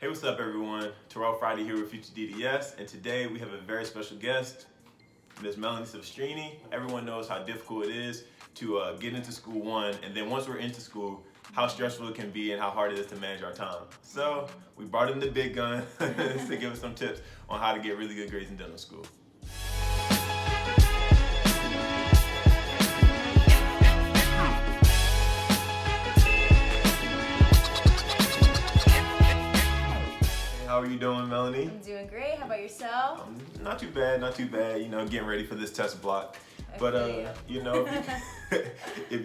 Hey, what's up everyone? Terrell Friday here with FutureDDS, and today we have a very special guest, Ms. Melanie. Everyone knows how difficult it is to get into school, one, and then once we're into school, how stressful it can be and how hard it is to manage our time. So we brought in the big gun to give us some tips on how to get really good grades in dental school. How are you doing, Melanie? I'm doing great. How about yourself? Not too bad, not too bad. Getting ready for this test block. But if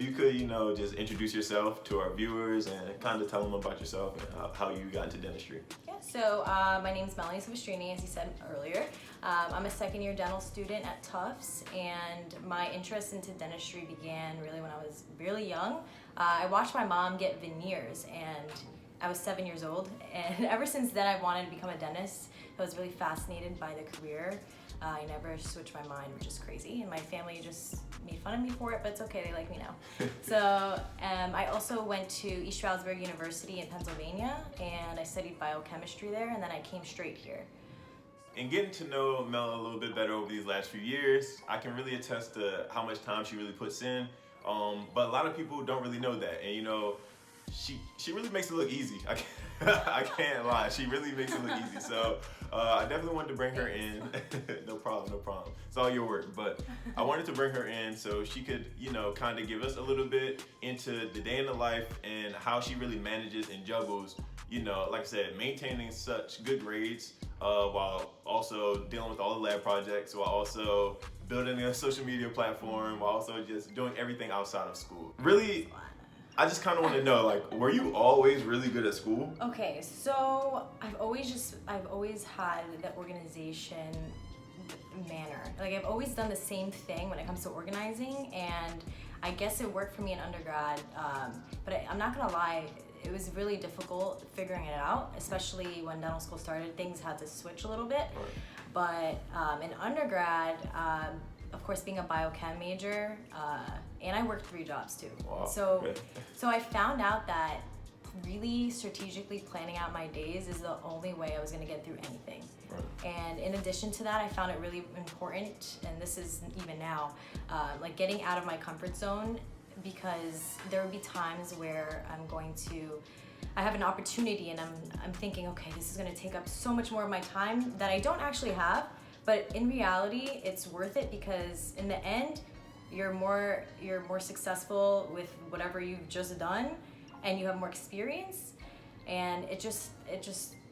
you could, just introduce yourself to our viewers and kind of tell them about yourself and how you got into dentistry. Yeah. So my name is Melanie, as you said earlier. I'm a second-year dental student at Tufts, and my interest into dentistry began really when I was really young. I watched my mom get veneers, and I was 7 years old, and ever since then I wanted to become a dentist. I was really fascinated by the career. I never switched my mind, which is crazy, and my family just made fun of me for it, but it's okay, they like me now. So I also went to East Stroudsburg University in Pennsylvania, and I studied biochemistry there, and then I came straight here. And getting to know Mel a little bit better over these last few years, I can really attest to how much time she really puts in, but a lot of people don't really know that, and she really makes it look easy. I can't lie. She really makes it look easy. So I definitely wanted to bring her in. No problem. It's all your work. But I wanted to bring her in so she could, kind of give us a little bit into the day in the life and how she really manages and juggles, like I said, maintaining such good grades while also dealing with all the lab projects, while also building a social media platform, while also just doing everything outside of school. Really, I just kind of want to know, were you always really good at school? Okay, so I've always had the organization manner. I've always done the same thing when it comes to organizing, and I guess it worked for me in undergrad, but I'm not gonna lie, it was really difficult figuring it out, especially when dental school started. Things had to switch a little bit. Right. But in undergrad, of course, being a biochem major, and I worked 3 jobs too. Wow. So I found out that really strategically planning out my days is the only way I was gonna get through anything. Right. And in addition to that, I found it really important, and this is even now, getting out of my comfort zone, because there would be times where I have an opportunity and I'm thinking, okay, this is gonna take up so much more of my time that I don't actually have. But in reality, it's worth it, because in the end, you're more successful with whatever you've just done, and you have more experience, and it just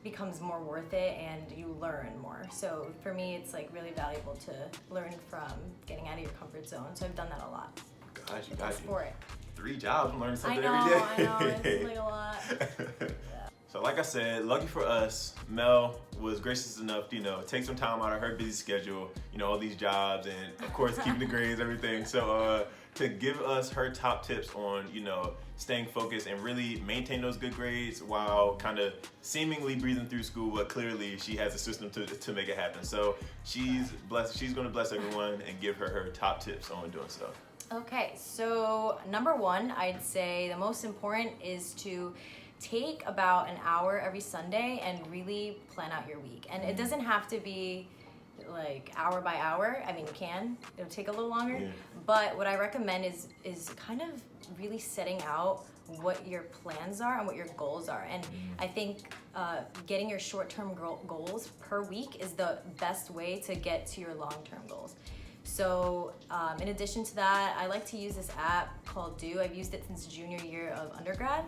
becomes more worth it, and you learn more. So for me, it's really valuable to learn from getting out of your comfort zone. So I've done that a lot. Got you. For it. 3 jobs, I'm learning something every day. I know, it's a lot. Yeah. So like I said, lucky for us, Mel was gracious enough to, take some time out of her busy schedule, all these jobs, and of course keeping the grades, everything. So to give us her top tips on, staying focused and really maintain those good grades while kind of seemingly breathing through school, but clearly she has a system to make it happen. So she's going to bless everyone and give her top tips on doing so. Okay, so number 1, I'd say the most important is to take about an hour every Sunday and really plan out your week. And it doesn't have to be hour by hour. I mean, it'll take a little longer. Yeah. But what I recommend is kind of really setting out what your plans are and what your goals are. And I think getting your short-term goals per week is the best way to get to your long-term goals. So in addition to that, I like to use this app called Do. I've used it since junior year of undergrad.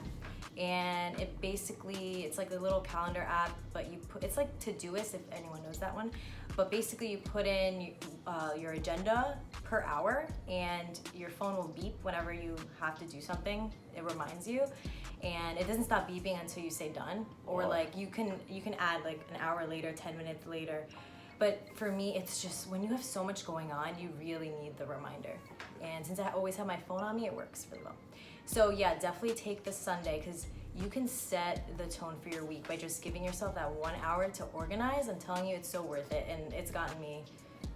And it's like a little calendar app, but it's like Todoist, if anyone knows that one. But basically you put in your agenda per hour, and your phone will beep whenever you have to do something. It reminds you, and it doesn't stop beeping until you say done. Or wow. you can add an hour later, 10 minutes later. But for me, it's just when you have so much going on, you really need the reminder. And since I always have my phone on me, it works really well. So yeah, definitely take the Sunday, because you can set the tone for your week by just giving yourself that 1 hour to organize. I'm telling you, it's so worth it, and it's gotten me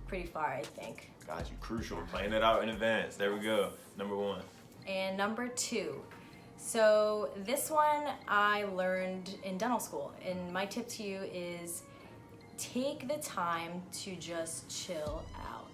pretty far, I think. Got you. Crucial. Plan it out in advance. There we go. Number 1. And number 2. So this one I learned in dental school, and my tip to you is take the time to just chill out.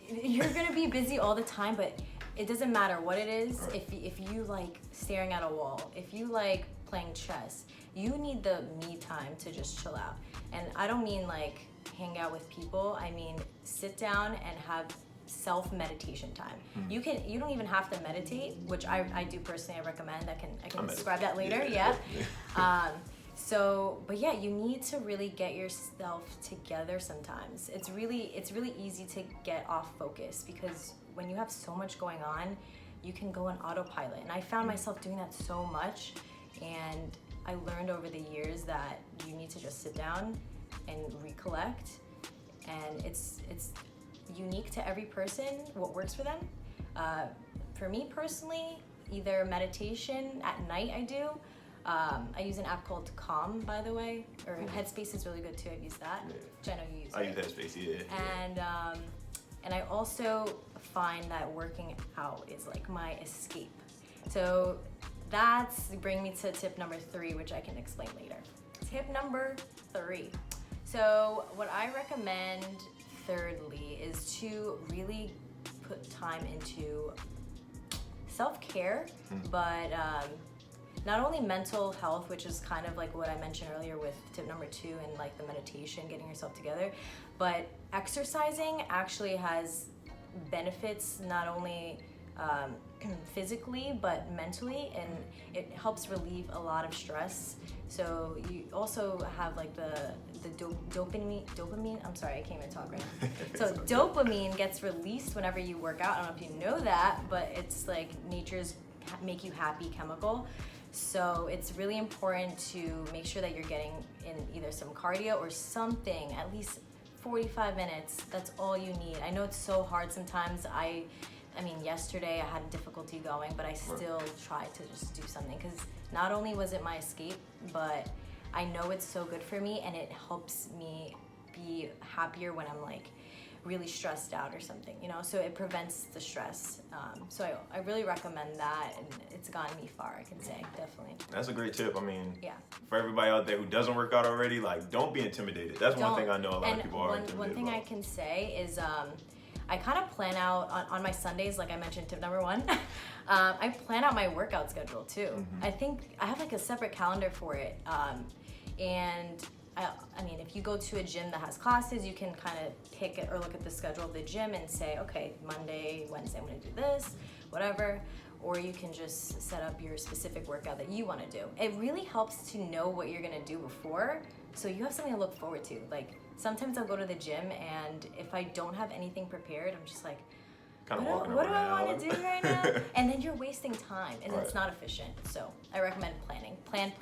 You're gonna be busy all the time, but it doesn't matter what it is. If you like staring at a wall, if you like playing chess, you need the me time to just chill out. And I don't mean like hang out with people. I mean sit down and have self-meditation time. You don't even have to meditate, which I do personally. I recommend. I can describe that later. Yeah. But yeah, you need to really get yourself together sometimes. It's really easy to get off focus because when you have so much going on, you can go on autopilot. And I found myself doing that so much, and I learned over the years that you need to just sit down and recollect. And it's unique to every person what works for them. For me personally, either meditation at night I do. I use an app called Calm, by the way, or Headspace is really good too. I've used that, which I know you use. I use Headspace, yeah. And I also find that working out is like my escape. So that's bring me to tip number 3, which I can explain later. Tip number 3. So what I recommend thirdly is to really put time into self-care, but not only mental health, which is kind of like what I mentioned earlier with tip number 2 and like the meditation, getting yourself together, but exercising actually has benefits not only physically but mentally, and it helps relieve a lot of stress. So you also have like the dopamine. I'm sorry, I can't even talk right now. So dopamine gets released whenever you work out. I don't know if you know that, but it's like nature's make you happy chemical. So it's really important to make sure that you're getting in either some cardio or something, at least 45 minutes. That's all you need. I know it's so hard sometimes. I mean, yesterday I had difficulty going, but I still tried to just do something because not only was it my escape, but I know it's so good for me and it helps me be happier when I'm like really stressed out or something, you know, so it prevents the stress. So I really recommend that, and it's gotten me far, I can say, definitely. That's a great tip. I mean, for everybody out there who doesn't work out already, like, don't be intimidated. That's one thing I know a lot of people are intimidated one thing about. I can say is I kind of plan out on my Sundays, like I mentioned, tip number 1. I plan out my workout schedule too. I think I have like a separate calendar for it. And I mean, if you go to a gym that has classes, you can kind of pick it or look at the schedule of the gym and say, okay, Monday, Wednesday, I'm gonna do this, whatever. Or you can just set up your specific workout that you wanna do. It really helps to know what you're gonna do before, so you have something to look forward to. Like, sometimes I'll go to the gym, and if I don't have anything prepared, I'm just like, what do I want to do right now? And then you're wasting time, and it's not efficient. So I recommend planning. Plan.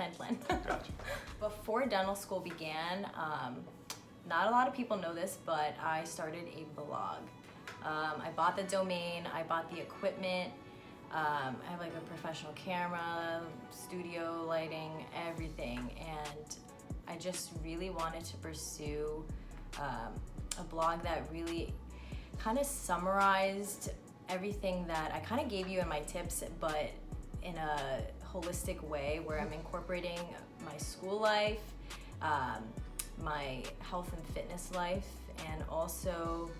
Gotcha. Before dental school began, not a lot of people know this, but I started a blog. I bought the domain, I bought the equipment. I have like a professional camera, studio lighting, everything, and I just really wanted to pursue a blog that really kind of summarized everything that I kind of gave you in my tips, but in a holistic way where I'm incorporating my school life, my health and fitness life, and also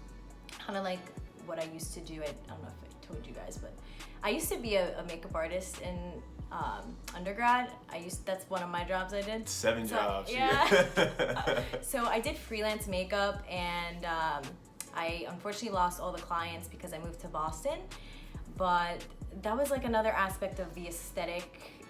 kind of like what I used to do. I don't know if I told you guys, but I used to be a makeup artist in undergrad. That's one of my jobs I did. 7 jobs. Yeah. So I did freelance makeup, and I unfortunately lost all the clients because I moved to Boston, but that was like another aspect of the aesthetic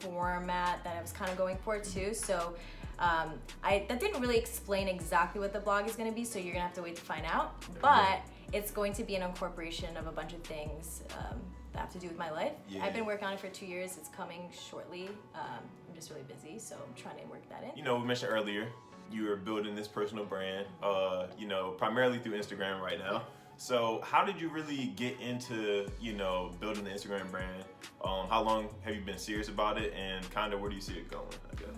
format that I was kind of going for too. So that didn't really explain exactly what the blog is going to be, so you're gonna have to wait to find out, but it's going to be an incorporation of a bunch of things that have to do with my life. I've been working on it for 2 years. It's coming shortly. I'm just really busy, so I'm trying to work that in. You know, we mentioned earlier you were building this personal brand, you know, primarily through Instagram right now. So how did you really get into, you know, building the Instagram brand? How long have you been serious about it, and kind of where do you see it going, I guess?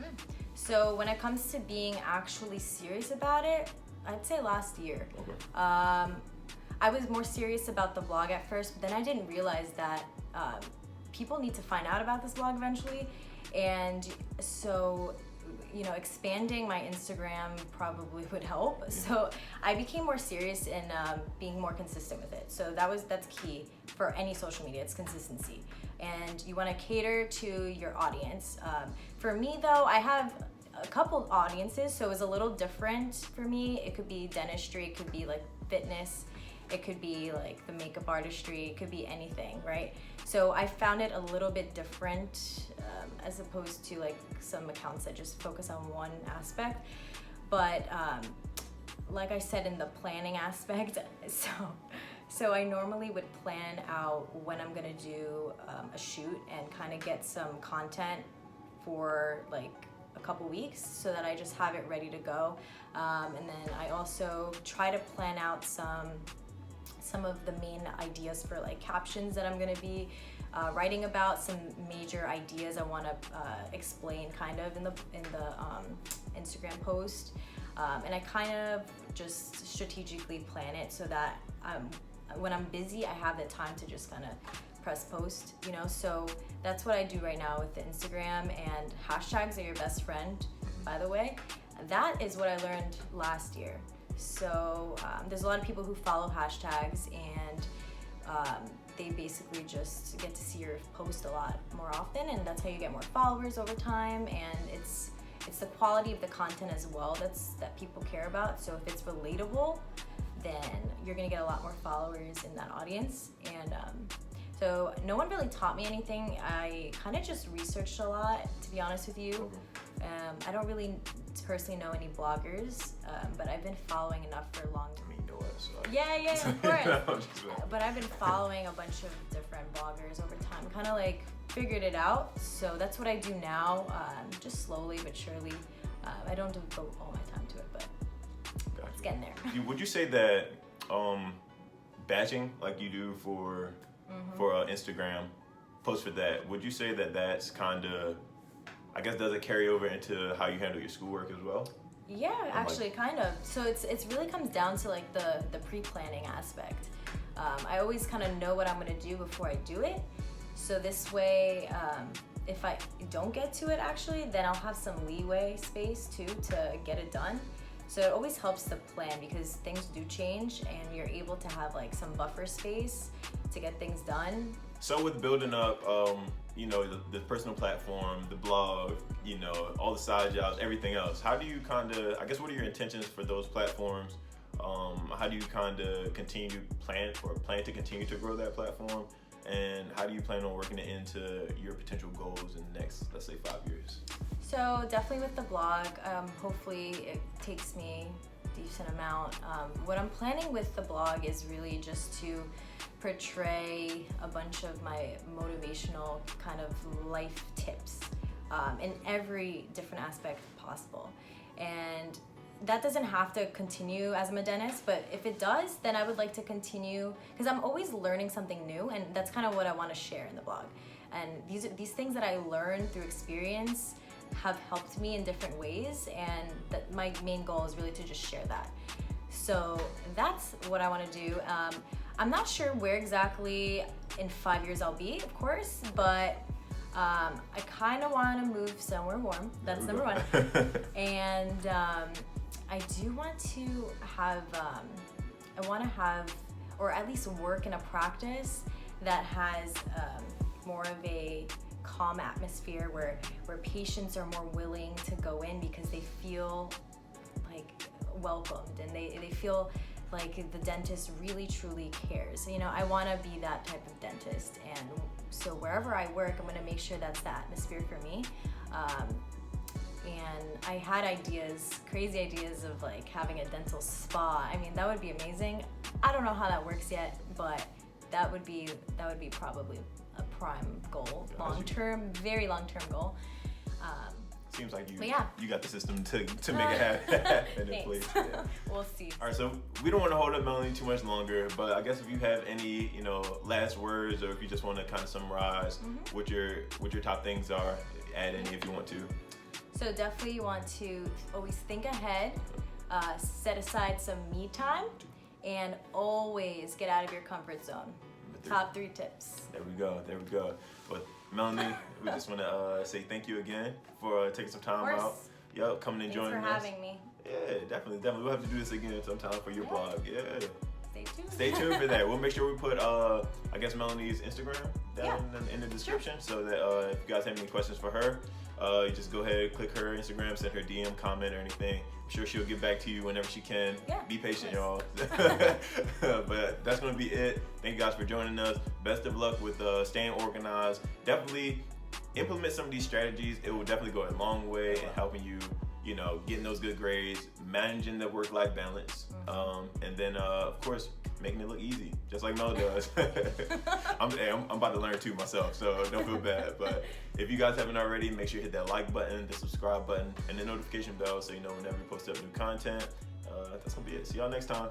So when it comes to being actually serious about it, I'd say last year. I was more serious about the blog at first, but then I didn't realize that people need to find out about this blog eventually. And so, you know, expanding my Instagram probably would help. So I became more serious in being more consistent with it. So that's key for any social media. It's consistency, and you want to cater to your audience. For me though, I have a couple audiences, so it was a little different for me. It could be dentistry, it could be like fitness, it could be like the makeup artistry, it could be anything, right? So I found it a little bit different as opposed to like some accounts that just focus on one aspect. But like I said, in the planning aspect, so I normally would plan out when I'm gonna do a shoot and kind of get some content for like a couple weeks so that I just have it ready to go. And then I also try to plan out some of the main ideas for like captions that I'm gonna be writing about, some major ideas I want to explain kind of in the Instagram post, and I kind of just strategically plan it so that when I'm busy, I have the time to just kind of press post, you know. So that's what I do right now with the Instagram, and hashtags are your best friend, by the way. That is what I learned last year. So there's a lot of people who follow hashtags, and they basically just get to see your post a lot more often, and that's how you get more followers over time. And it's the quality of the content as well that people care about. So if it's relatable, then you're gonna get a lot more followers in that audience. And so no one really taught me anything. I kind of just researched a lot, to be honest with you. I don't really personally know any bloggers, but I've been following enough for a long time. I mean, you know us, so. Yeah, of course. No, but I've been following a bunch of different bloggers over time, kind of like figured it out. So that's what I do now, just slowly but surely. I don't devote all my time to it, but it's getting there. Would you say that batching, like you do for Instagram, post for that, would you say that that's kind of, I guess, does it carry over into how you handle your schoolwork as well? Yeah, actually, kind of. So it's really comes down to like the pre-planning aspect. I always kind of know what I'm gonna do before I do it. So this way, if I don't get to it actually, then I'll have some leeway space too to get it done. So it always helps to plan, because things do change and you're able to have like some buffer space to get things done. So with building up, you know, the personal platform, the blog, you know, all the side jobs, everything else, how do you kind of, I guess, what are your intentions for those platforms? How do you kind of plan to continue to grow that platform? And how do you plan on working it into your potential goals in the next, let's say, 5 years? So definitely with the blog, hopefully it takes me a decent amount. What I'm planning with the blog is really just to portray a bunch of my motivational kind of life tips in every different aspect possible. And that doesn't have to continue as I'm a dentist, but if it does, then I would like to continue, because I'm always learning something new, and that's kind of what I want to share in the blog. And these things that I learned through experience have helped me in different ways, and that my main goal is really to just share that. So that's what I want to do. I'm not sure where exactly in 5 years I'll be, of course, but I kind of want to move somewhere warm. That's number one. And I do want to have, or at least work in a practice that has more of a calm atmosphere where patients are more willing to go in because they feel like welcomed, and they feel like the dentist really truly cares. You know, I want to be that type of dentist, and so wherever I work, I'm going to make sure that's the atmosphere for me. And I had crazy ideas of like having a dental spa. I mean, that would be amazing. I don't know how that works yet, but that would be probably a prime goal, very long-term goal. Seems like you yeah. you got the system to make it happen in place. Yeah. We'll see. All right, so we don't want to hold up Melanie too much longer, but I guess if you have any, you know, last words, or if you just want to kind of summarize what your top things are, add any if you want to. So definitely you want to always think ahead, set aside some me time, and always get out of your comfort zone. Top 3 tips. There we go. There we go. But Melanie, we just want to say thank you again for taking some time out. Yep, coming and joining us. Thanks for having me. Yeah, definitely. We'll have to do this again sometime for your blog. Yeah. Stay tuned. Stay tuned for that. We'll make sure we put, I guess, Melanie's Instagram down in the description so that if you guys have any questions for her, you just go ahead, click her Instagram, send her DM, comment, or anything. I'm sure she'll get back to you whenever she can. Yeah, be patient, y'all. But that's going to be it. Thank you guys for joining us. Best of luck with staying organized. Definitely implement some of these strategies. It will definitely go a long way in helping you, you know, getting those good grades, managing the work-life balance, and then, of course, making it look easy, just like Mel does. I'm about to learn too myself, so don't feel bad. But if you guys haven't already, make sure you hit that like button, the subscribe button, and the notification bell so you know whenever we post up new content. That's gonna be it. See y'all next time.